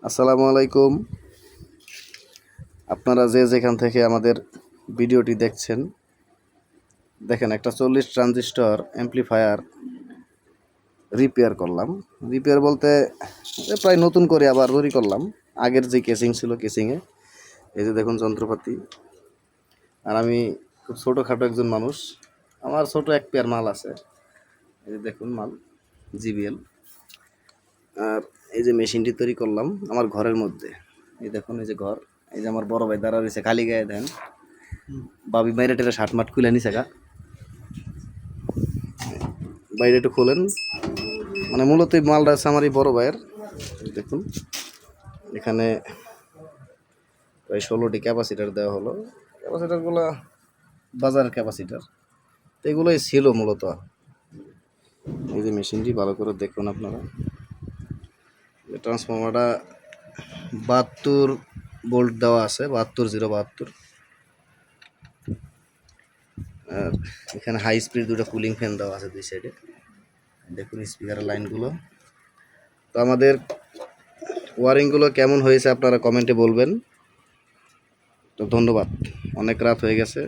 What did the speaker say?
আসসালামু আলাইকুম। আপনারা যে যেখান থেকে আমাদের ভিডিওটি দেখছেন, দেখেন একটা 40 ট্রানজিস্টর অ্যাম্প্লিফায়ার রিপেয়ার করলাম। রিপেয়ার বলতে প্রায় নতুন করে আবার তৈরি করলাম। আগের যে কেসিং ছিল কেসিংয়ে এই যে দেখুন যন্ত্রপাতি। আর আমি খুব ছোটোখাটো একজন মানুষ, আমার ছোট এক পেয়ার মাল আছে। এই যে দেখুন মাল জিবিএল। আর এই যে মেশিনটি তৈরি করলাম আমার ঘরের মধ্যে। এই দেখুন এই যে ঘর, এই যে আমার বড় ভাই দাঁড়া রয়েছে খালি গায়ে। দেন বাবি বাইরে টেলে শার্ট মাট খুলে নিছে গা, বাইরে একটু খোলেন। মানে মূলত এই মালটা আছে আমার এই বড় ভাইয়ের। দেখুন এখানে প্রায় 16টি ক্যাপাসিটার দেওয়া হলো। ক্যাপাসিটারগুলো বাজারের ক্যাপাসিটার, তো এগুলোই ছিল মূলত। এই যে মেশিনটি ভালো করে দেখুন আপনারা। ট্রান্সফর্মারটা 72 ভোল্ট দেওয়া আছে, 72 072। আর এখানে হাই স্পিড দুটো কুলিং ফ্যান দেওয়া আছে দুই সাইডে। দেখুন স্পিকারের লাইনগুলো। তো আমাদের ওয়ারিংগুলো কেমন হয়েছে আপনারা কমেন্টে বলবেন। তো ধন্যবাদ, অনেক রাত হয়ে গেছে।